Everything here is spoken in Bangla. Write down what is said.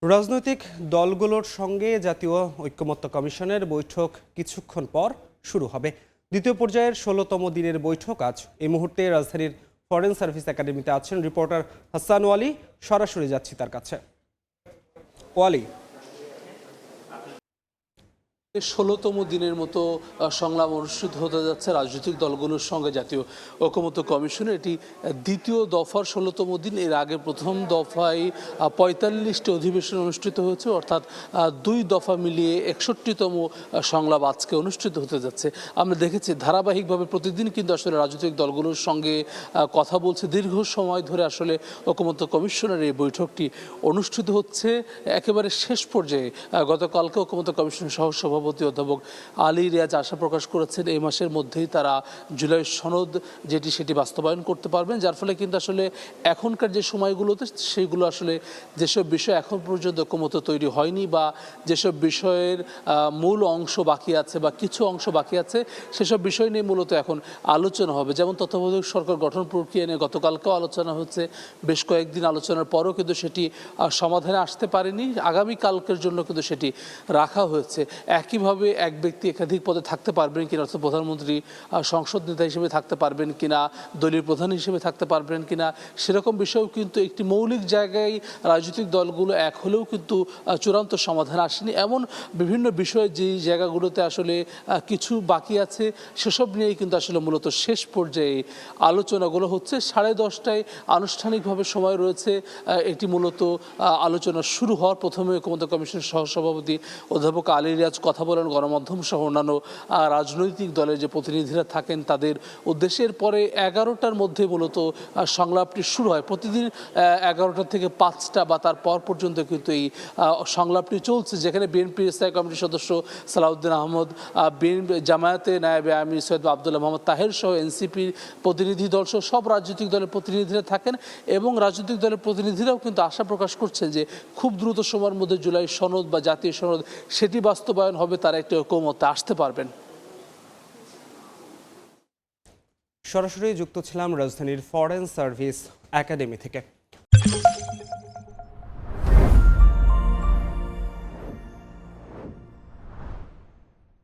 রাজনৈতিক দলগুলোর সঙ্গে জাতীয় ঐকমত্য কমিশনের বৈঠক কিছুক্ষণ পর শুরু হবে। দ্বিতীয় পর্যায়ের ১৬তম দিনের বৈঠক আজ। এই মুহূর্তে রাজধানীর ফরেন সার্ভিস একাডেমিতে আছেন রিপোর্টার হাসান ওয়ালি। সরাসরি যাচ্ছি তার কাছে। ওয়ালি, ১৬তম দিনের মতো সংলাপ অনুষ্ঠিত হতে যাচ্ছে রাজনৈতিক দলগুলোর সঙ্গে জাতীয় ঐকমত্য কমিশনের। এটি দ্বিতীয় দফার ১৬তম দিন। এর আগে প্রথম দফায় ৪৫টি অধিবেশন অনুষ্ঠিত হয়েছে, অর্থাৎ দুই দফা মিলিয়ে ৬১তম সংলাপ আজকে অনুষ্ঠিত হতে যাচ্ছে। আমরা দেখেছি ধারাবাহিকভাবে প্রতিদিন কিন্তু আসলে রাজনৈতিক দলগুলোর সঙ্গে কথা বলছে। দীর্ঘ সময় ধরে আসলে ঐকমত্য কমিশনের এই বৈঠকটি অনুষ্ঠিত হচ্ছে। একেবারে শেষ পর্যায়ে গতকালকে ঐকমত্য কমিশনের সহসভাপতি অধ্যাপক আলী রিয়াজ আশা প্রকাশ করেছেন এই মাসের মধ্যেই তারা জুলাই সনদ সেটি বাস্তবায়ন করতে পারবেন, যার ফলে কিন্তু আসলে এখনকার যে সময়গুলোতে সেইগুলো আসলে যেসব বিষয় এখন পর্যন্ত ঐকমত্য তৈরি হয়নি বা যেসব বিষয়ের মূল অংশ বাকি আছে বা কিছু অংশ বাকি আছে সেসব বিষয় নিয়ে মূলত এখন আলোচনা হবে। যেমন তত্ত্বাবধায়ক সরকার গঠন প্রক্রিয়া নিয়ে গতকালকেও আলোচনা হচ্ছে, বেশ কয়েকদিন আলোচনার পরও কিন্তু সেটি সমাধানে আসতে পারেনি। আগামীকালকের জন্য কিন্তু সেটি রাখা হয়েছে। একইভাবে এক ব্যক্তি একাধিক পদে থাকতে পারবেন কিনা, অর্থাৎ প্রধানমন্ত্রী সংসদ নেতা হিসেবে থাকতে পারবেন কিনা, দলীয় প্রধান হিসেবে থাকতে পারবেন কিনা, সেরকম বিষয়েও কিন্তু একটি মৌলিক জায়গায় রাজনৈতিক দলগুলো এক হলেও কিন্তু চূড়ান্ত সমাধান আসেনি। এমন বিভিন্ন বিষয় যে জায়গাগুলোতে আসলে কিছু বাকি আছে সেসব নিয়েই কিন্তু আসলে মূলত শেষ পর্যায়ে আলোচনাগুলো হচ্ছে। 10:30টায় আনুষ্ঠানিকভাবে সময় রয়েছে এটি মূলত আলোচনা শুরু হওয়ার। প্রথমে ঐকমত্য কমিশনের সহসভাপতি অধ্যাপক আলী রিয়াজ কথা বলেন গণমাধ্যম সহ অন্যান্য রাজনৈতিক দলের যে প্রতিনিধিরা থাকেন তাদের উদ্দেশ্যের। পরে 11টার মধ্যে মূলত সংলাপটি শুরু হয়। প্রতিদিন 11টা থেকে 5টা বা তার পর পর্যন্ত কিন্তু এই সংলাপটি চলছে, যেখানে বিএনপির স্থায়ী কমিটির সদস্য সালাউদ্দিন আহমদ, জামায়াতে নায়েবে আমির সৈয়দ আবদুল্লাহ মোহাম্মদ তাহের সহ এনসিপির প্রতিনিধি দল সহ সব রাজনৈতিক দলের প্রতিনিধিরা থাকেন এবং রাজনৈতিক দলের প্রতিনিধিরাও কিন্তু আশা প্রকাশ করছেন যে খুব দ্রুত সময়ের মধ্যে জুলাই সনদ বা জাতীয় সনদ সেটি বাস্তবায়ন হবে, তারা একটি ঐকমত্যে আসতে পারবেন। সরাসরি যুক্ত ছিলাম রাজধানীর ফরেন সার্ভিস একাডেমি থেকে।